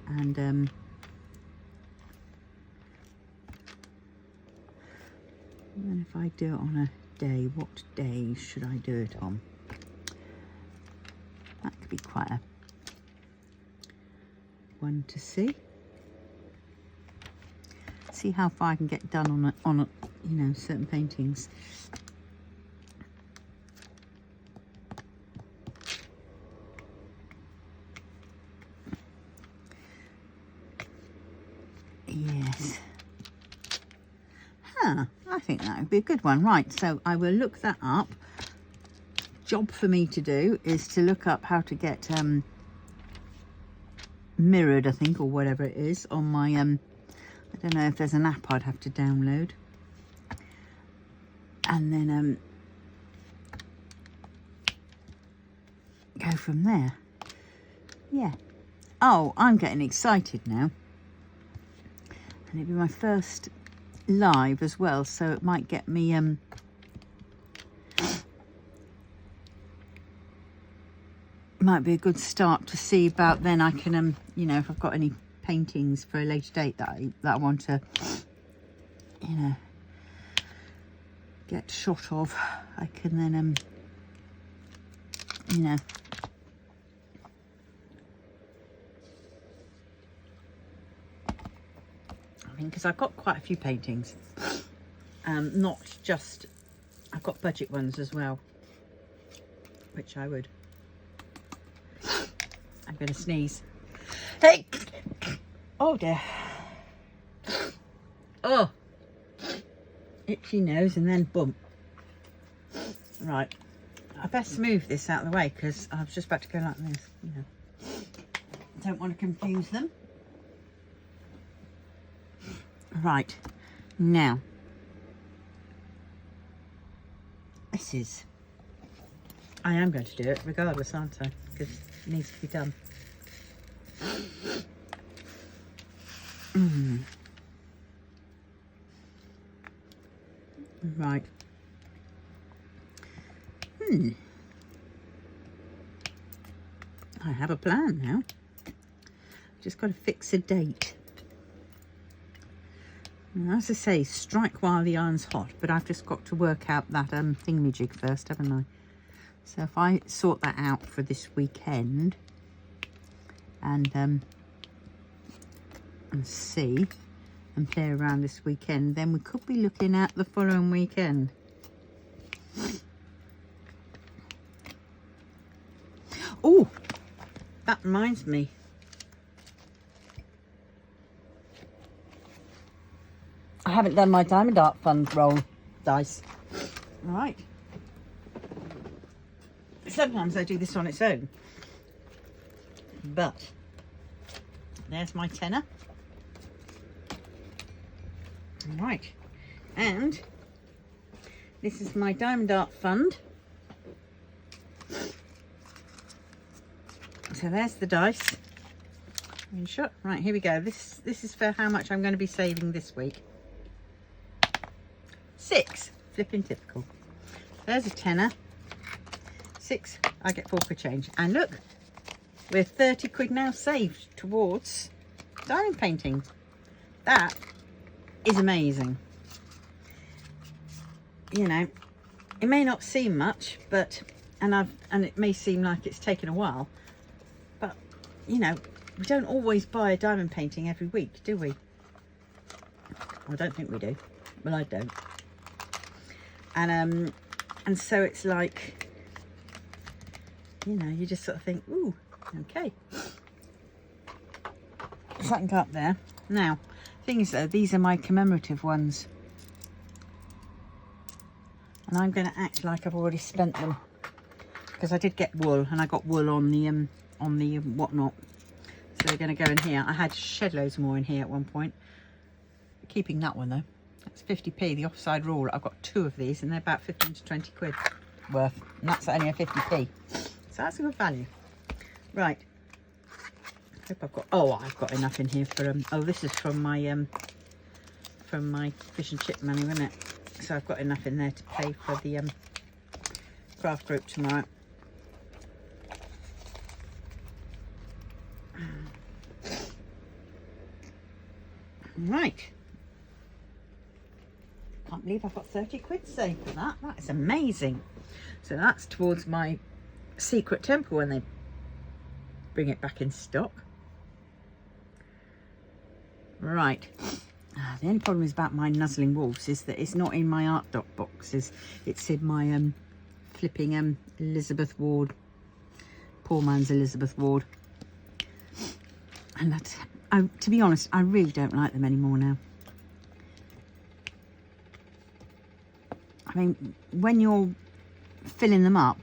And then if I do it on a day, what day should I do it on? That could be quite a one to see. See how far I can get done on a you know, certain paintings. it'd be a good one. Right, so I will look that up. Job for me to do is to look up how to get mirrored, I think, or whatever it is, on my I don't know if there's an app I'd have to download, and then go from there. Yeah. Oh, I'm getting excited now, and it'll be my first live as well, so it might get me might be a good start to see about. Then I can you know, if I've got any paintings for a later date that I want to, you know, get shot of, I can then you know, I mean, because I've got quite a few paintings, not just, I've got budget ones as well, which I would. I'm going to sneeze. Hey! Oh dear. Oh! Itchy nose and then bump. Right. I best move this out of the way because I was just about to go like this, you know. Don't want to confuse them. Right. Now. This is... I am going to do it regardless, aren't I? Because it needs to be done. Right. I have a plan now. Just got to fix a date. Now, as I say, strike while the iron's hot, but I've just got to work out that thingamajig first, haven't I? So if I sort that out for this weekend and see and play around this weekend, then we could be looking at the following weekend. Oh, that reminds me. I haven't done my Diamond Art Fund roll dice. Right. Sometimes I do this on its own. But there's my tenner. Right. And this is my Diamond Art Fund. So there's the dice. In shot. Right, here we go. This is for how much I'm going to be saving this week. 6. Flipping typical. There's a tenner. 6. I get 4 quid change. And look, we're 30 quid now saved towards diamond painting. That is amazing. You know, it may not seem much, but and it may seem like it's taken a while, but you know, we don't always buy a diamond painting every week, do we? I don't think we do. Well, I don't. And so it's like, you know, you just sort of think, ooh, okay. So I can go up there. Now, thing is though, these are my commemorative ones. And I'm going to act like I've already spent them. Because I did get wool, and I got wool on the whatnot. So they're going to go in here. I had shed loads more in here at one point. Keeping that one though. That's 50p, the offside rule. I've got 2 of these and they're about 15 to 20 quid worth. And that's only a 50p. So that's a good value. Right. Hope I've got, oh, I've got enough in here for, oh, this is from my fish and chip money, wasn't it? So I've got enough in there to pay for the craft group tomorrow. Right. Can't believe I've got 30 quid saved for that. That is amazing. So that's towards my secret temple when they bring it back in stock. Right. The only problem is about my nuzzling wolves is that it's not in my art doc boxes. It's in my flipping Elizabeth Ward. Poor man's Elizabeth Ward. And that's, to be honest, I really don't like them anymore now. I mean, when you're filling them up,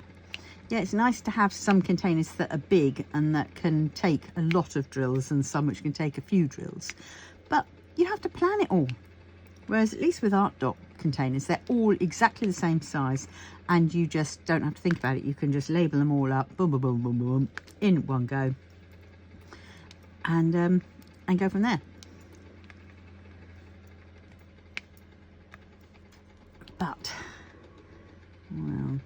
yeah, it's nice to have some containers that are big and that can take a lot of drills and some which can take a few drills. But you have to plan it all. Whereas at least with art dock containers, they're all exactly the same size and you just don't have to think about it. You can just label them all up, boom, boom, boom, boom, boom, in one go, and go from there. But, well,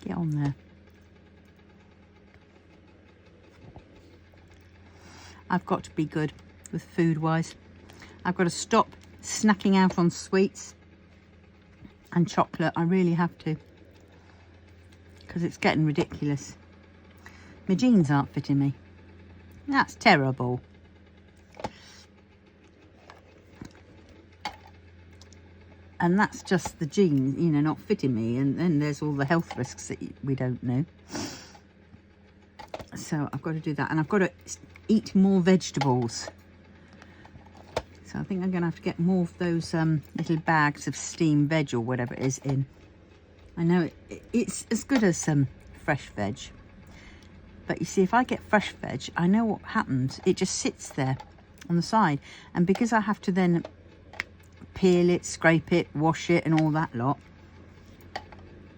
get on there. I've got to be good with food wise. I've got to stop snacking out on sweets and chocolate. I really have to, because it's getting ridiculous. My jeans aren't fitting me. That's terrible. And that's just the jeans, you know, not fitting me. And then there's all the health risks that we don't know. So I've got to do that. And I've got to eat more vegetables. So I think I'm going to have to get more of those little bags of steamed veg or whatever it is in. I know it's as good as some fresh veg. But you see, if I get fresh veg, I know what happens. It just sits there on the side. And because I have to then peel it, scrape it, wash it and all that lot,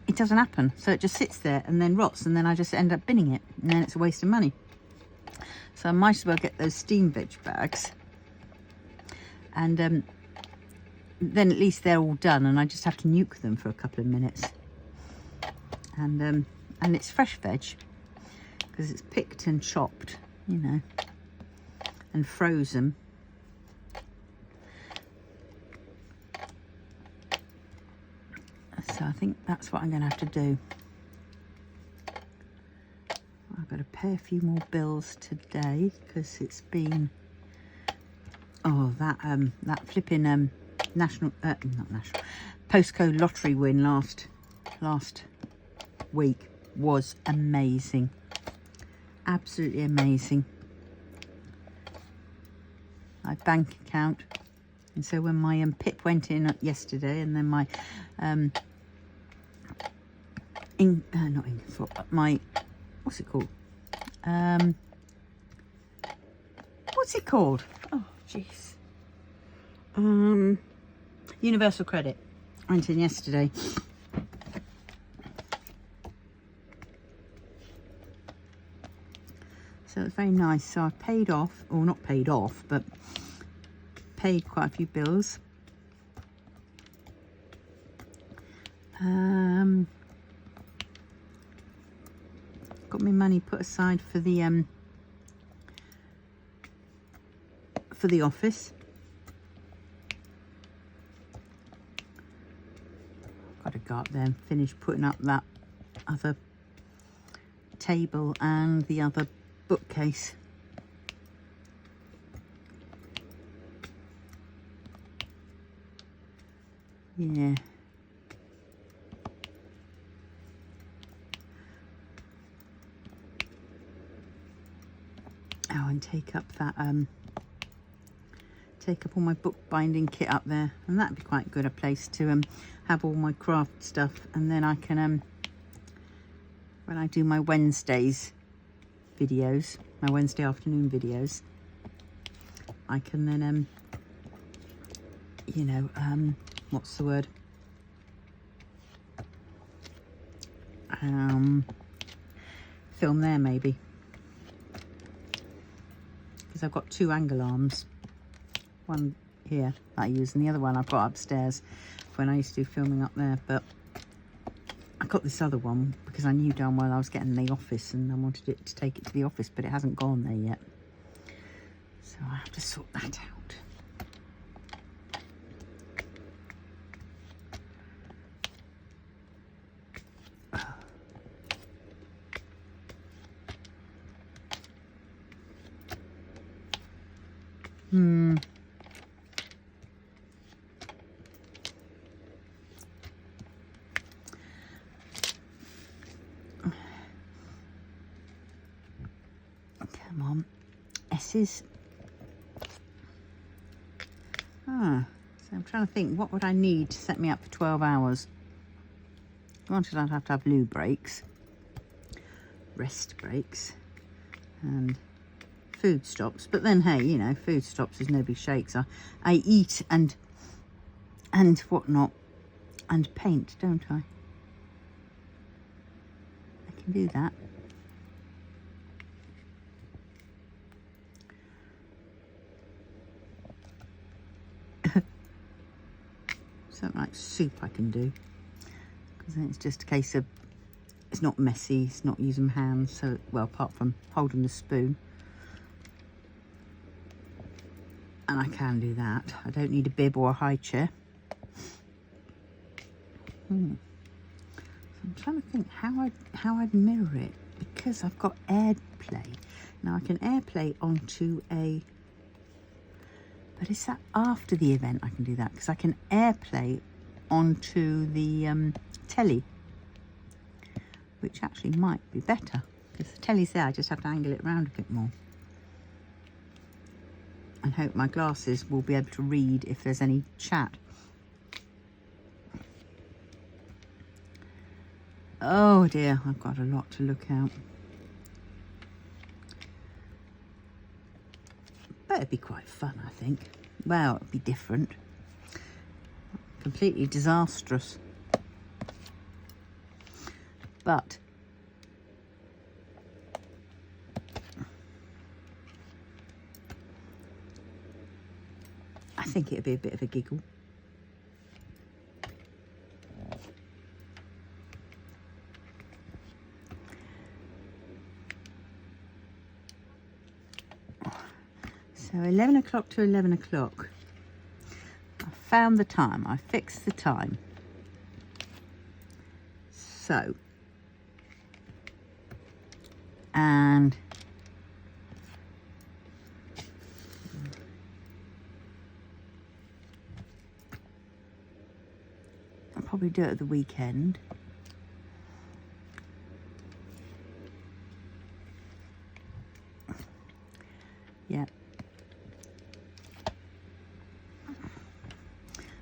it doesn't happen. So it just sits there and then rots, and then I just end up binning it, and then it's a waste of money. So I might as well get those steamed veg bags, and then at least they're all done and I just have to nuke them for a couple of minutes. And it's fresh veg because it's picked and chopped, you know, and frozen. So I think that's what I'm going to have to do. I've got to pay a few more bills today because it's been, oh, that flipping postcode lottery win last week was amazing, absolutely amazing. My bank account, and so when my PIP went in yesterday, and then my not Ingersoll, but my, what's it called? What's it called? Oh, jeez. Universal Credit went in yesterday. So it's very nice. So I paid off, or not paid off, but paid quite a few bills. Got my money put aside for the office. Got to go up there and finish putting up that other table and the other bookcase. Yeah. Oh, and take up that take up all my bookbinding kit up there, and that'd be quite good a place to have all my craft stuff, and then I can when I do my Wednesdays videos, my Wednesday afternoon videos, I can then you know, what's the word, film there maybe, because I've got two angle arms, one here that I use and the other one I've got upstairs when I used to do filming up there. But I got this other one because I knew darn well I was getting the office and I wanted it to take it to the office, but it hasn't gone there yet, so I have to sort that out. Come on, S's. So I'm trying to think, what would I need to set me up for 12 hours? Granted, I'd have to have loo breaks, rest breaks, and food stops. But then, hey, you know, food stops is no big shakes. I eat and whatnot, and paint, don't I? I can do that. Something like soup I can do, because then it's just a case of, it's not messy, it's not using my hands, so, well, apart from holding the spoon. And I can do that. I don't need a bib or a high chair. So I'm trying to think how I'd mirror it, because I've got AirPlay. Now I can AirPlay onto a, but is that after the event I can do that? Because I can AirPlay onto the telly, which actually might be better, because the telly's there, I just have to angle it around a bit more. And hope my glasses will be able to read if there's any chat. Oh dear, I've got a lot to look out. But it'd be quite fun, I think. Well, it'd be different. Completely disastrous. But I think it'd be a bit of a giggle. So 11 o'clock to 11 o'clock. I found the time. I fixed the time. So, and I'll probably do it at the weekend. Yeah.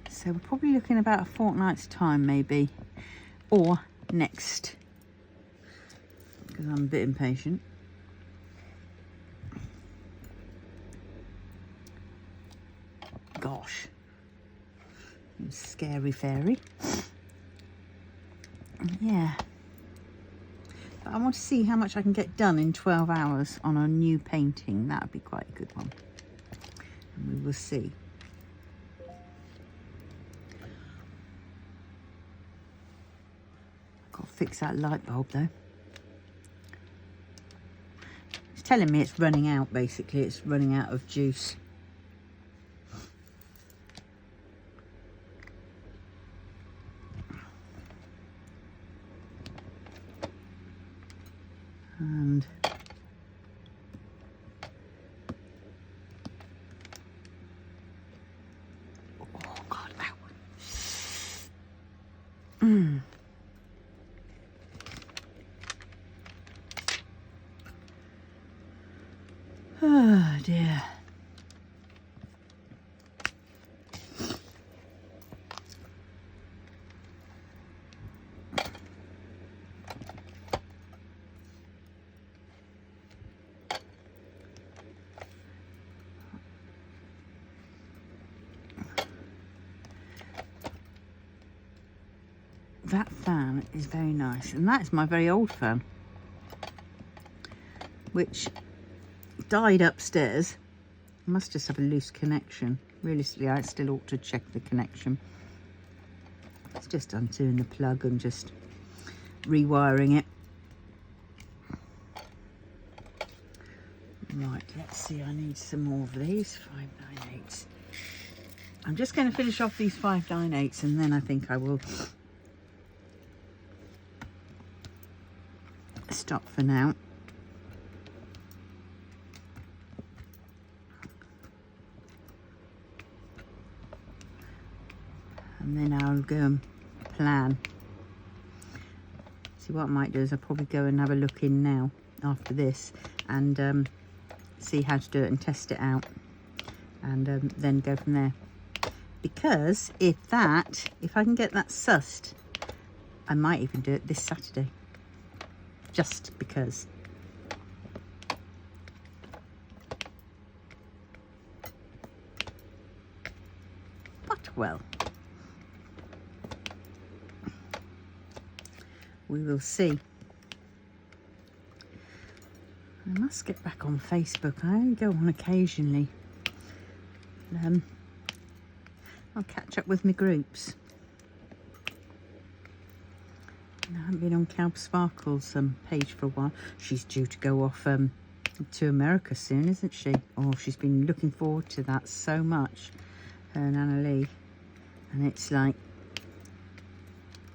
So we're probably looking about a fortnight's time maybe, or next, because I'm a bit impatient. Gosh, scary fairy. Yeah, but I want to see how much I can get done in 12 hours on a new painting. That would be quite a good one, and we will see. Fix that light bulb though. It's telling me it's running out, basically. It's running out of juice. And oh God, ow. Oh dear. That fan is very nice, and that's my very old fan, which died upstairs. I must just have a loose connection. Realistically, I still ought to check the connection. It's just undoing the plug and just rewiring it. Right, let's see, I need some more of these 598s. I'm just going to finish off these 598s, and then I think I will stop for now. And then I'll go and plan. See, what I might do is I'll probably go and have a look in now after this, and see how to do it and test it out, and then go from there. because if I can get that sussed, I might even do it this Saturday, just because. But well, we will see. I must get back on Facebook. I only go on occasionally. I'll catch up with my groups. I haven't been on Cal Sparkle's page for a while. She's due to go off to America soon, isn't she? Oh, she's been looking forward to that so much, her and Anna Lee. And it's like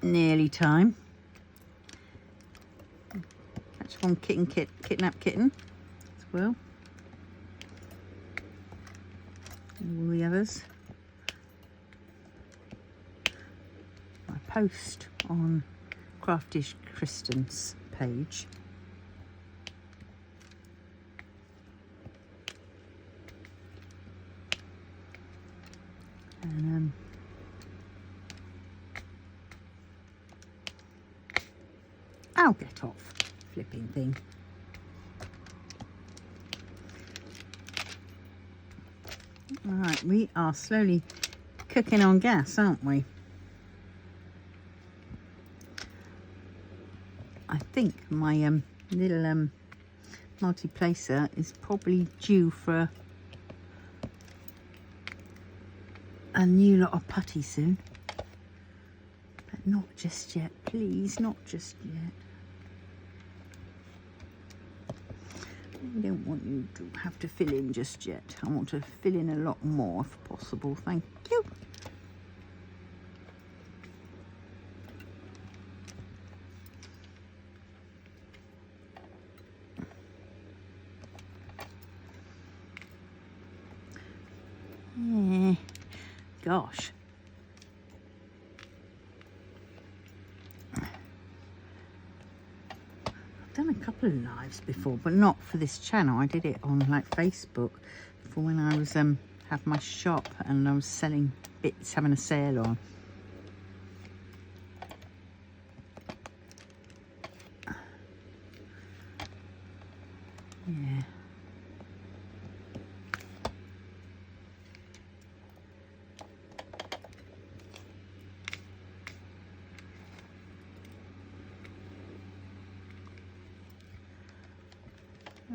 nearly time. Catch up on Kidnap Kitten as well. And all the others. I post on Craftish Kristen's page. And I'll get off flipping thing. Alright, we are slowly cooking on gas, aren't we? I think my little multi-placer is probably due for a new lot of putty soon. But not just yet, please, not just yet. I don't want you to have to fill in just yet. I want to fill in a lot more if possible. Thank you. Yeah. Gosh. Done a couple of lives before, but not for this channel. I did it on like Facebook for when I was have my shop and I was selling bits, having a sale on. Yeah.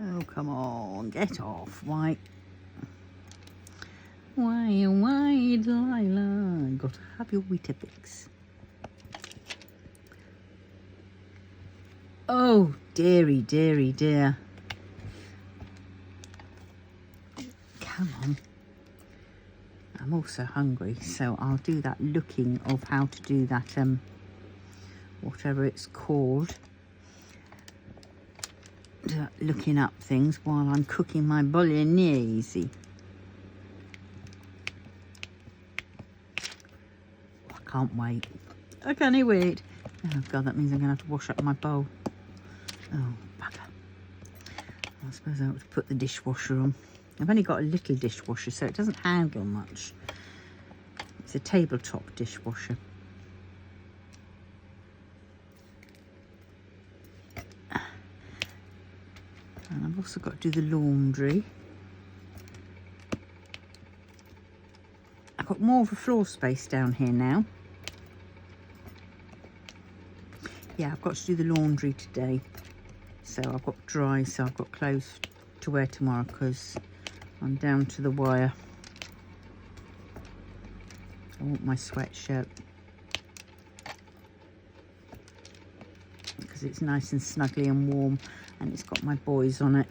Oh, come on, get off. Why, Delilah? Got to have your Weetabix. Oh, dearie, dearie, dear. Come on. I'm also hungry, so I'll do that looking of how to do that, whatever it's called. Looking up things while I'm cooking my bolognese. I can't wait. I can't wait. Oh God, that means I'm going to have to wash up my bowl. Oh, bugger. I suppose I ought to put the dishwasher on. I've only got a little dishwasher, so it doesn't handle much. It's a tabletop dishwasher. And I've also got to do the laundry. I've got more of a floor space down here now. Yeah, I've got to do the laundry today. So I've got dry, so I've got clothes to wear tomorrow because I'm down to the wire. I want my sweatshirt because it's nice and snuggly and warm. And it's got my boys on it.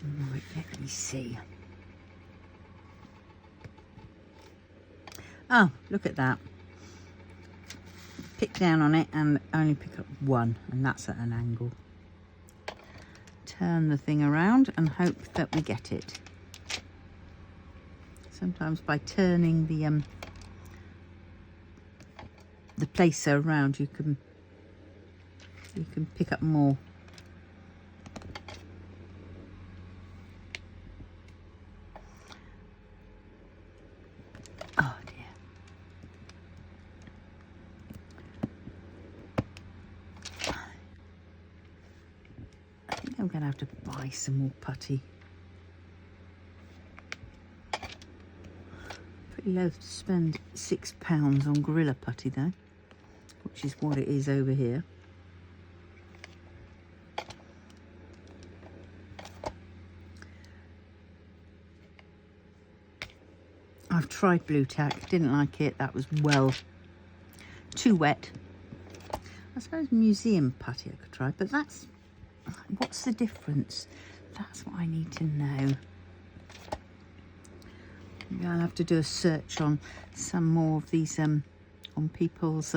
Right, let me see. Oh, look at that. Pick down on it and only pick up one, and that's at an angle. Turn the thing around and hope that we get it. Sometimes by turning the placer around, you can You can pick up more. Oh dear. I think I'm going to have to buy some more putty. Pretty loath to spend £6 on Gorilla Putty though, which is what it is over here. I've tried blue tack, didn't like it. That was well too wet. I suppose museum putty I could try, but that's, what's the difference? That's what I need to know. Maybe I'll have to do a search on some more of these on people's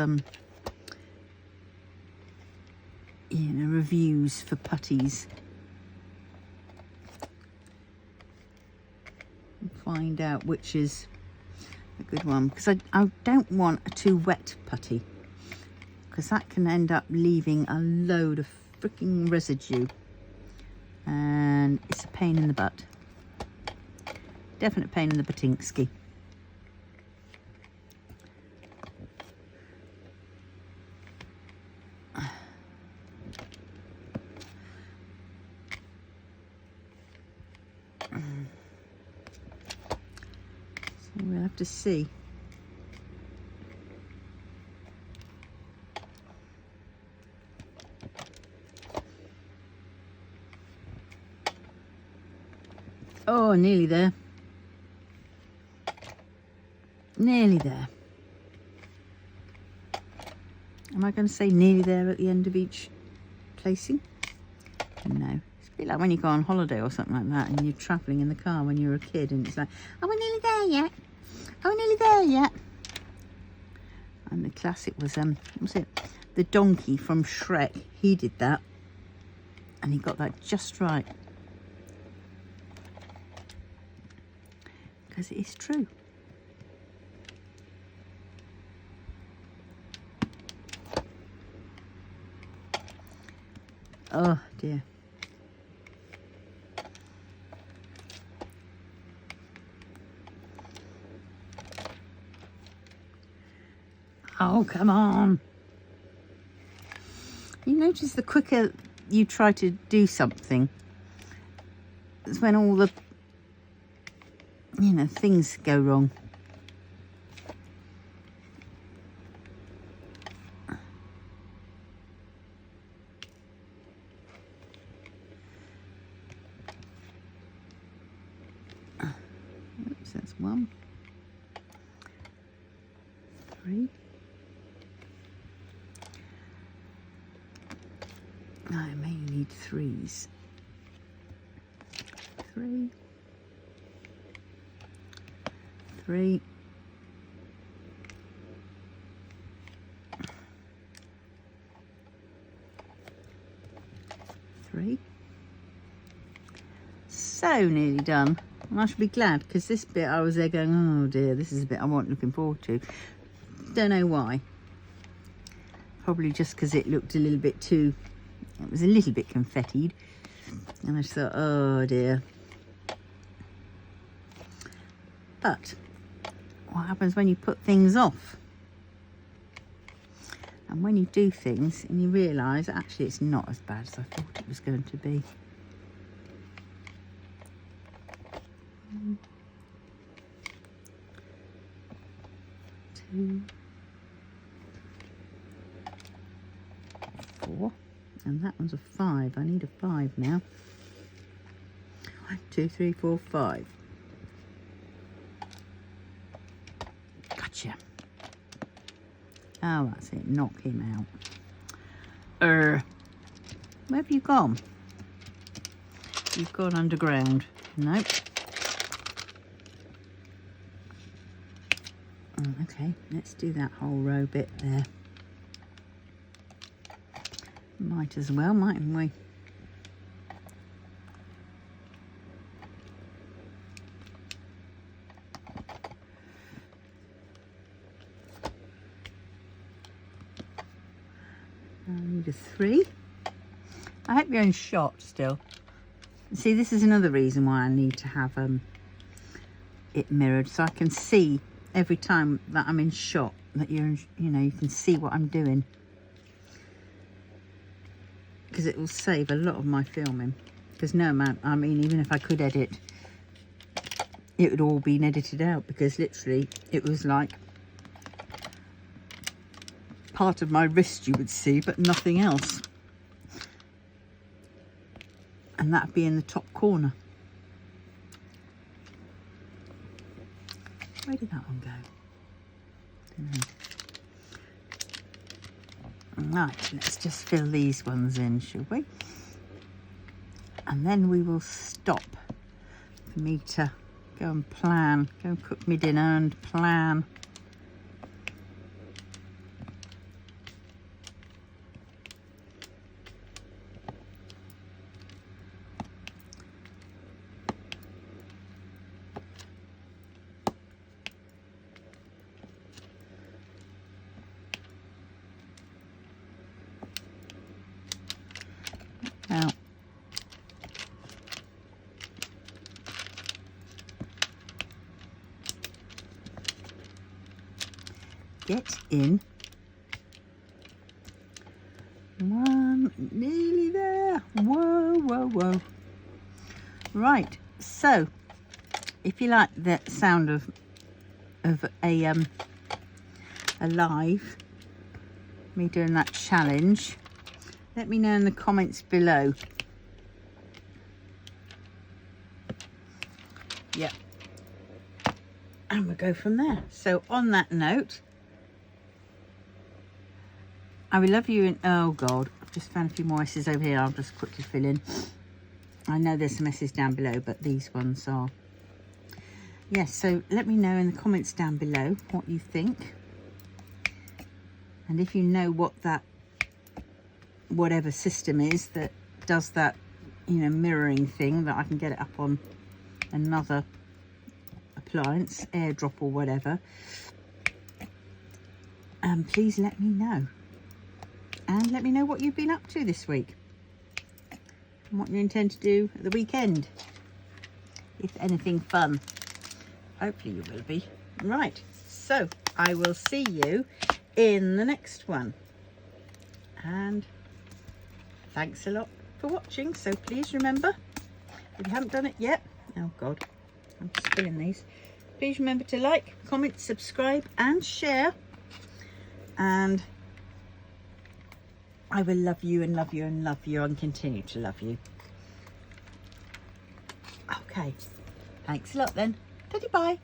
reviews for putties. And find out which is a good one, because I don't want a too wet putty, because that can end up leaving a load of freaking residue and it's a pain in the butt. Definite pain in the butinsky. So we'll have to see. Oh, nearly there. Nearly there. Am I going to say nearly there at the end of each placing? No. It's a bit like when you go on holiday or something like that and you're travelling in the car when you're a kid and it's like, oh, we're nearly there yet. Oh, we're nearly there yet. And the classic was, what was it? The donkey from Shrek. He did that. And he got that just right. Because it is true. Oh dear. Oh, come on. You notice the quicker you try to do something, it's when all the, things go wrong. Oops, that's 1, 3. I may need 3s. 3, 3. 3. So nearly done. And I should be glad, because this bit I was there going, oh dear, this is a bit I wasn't looking forward to. Don't know why. Probably just because it looked a little bit too, it was a little bit confettied. And I just thought, oh dear. But what happens when you put things off? And when you do things and you realise actually it's not as bad as I thought it was going to be. 2, 4, and that one's a 5. I need a 5 now. 1, 2, 3, 4, 5. Gotcha. Oh, that's it. Knock him out. Where have you gone? You've gone underground. Nope. Okay, let's do that whole row bit there. Might as well, mightn't we? I need Number 3. I hope you're in shot still. See, this is another reason why I need to have it mirrored, so I can see every time that I'm in shot that you're in, you can see what I'm doing, because it will save a lot of my filming. There's no amount, I mean, even if I could edit, it would all been edited out, because literally it was like part of my wrist you would see, but nothing else. And that'd be in the top corner. Where did that one go? Right, let's just fill these ones in, shall we? And then we will stop for me to go and plan, go and cook me dinner and plan. Now, get in. One, nearly there. Whoa, whoa, whoa. Right, so if you like the sound of a live, me doing that challenge, let me know in the comments below. Yep. And we'll go from there. So on that note, I will love you. Oh God, I've just found a few more S's over here. I'll just quickly fill in. I know there's some S's down below, but these ones are. Yes, so let me know in the comments down below what you think. And if you know what that whatever system is that does that, mirroring thing, that I can get it up on another appliance, airdrop or whatever, please let me know. And let me know what you've been up to this week and what you intend to do at the weekend, if anything fun. Hopefully you will be. Right, so I will see you in the next one, and thanks a lot for watching. So please remember, if you haven't done it yet, oh God, I'm spilling these, please remember to like, comment, subscribe and share, and I will love you and love you and love you and continue to love you. Okay, thanks a lot then. Bye.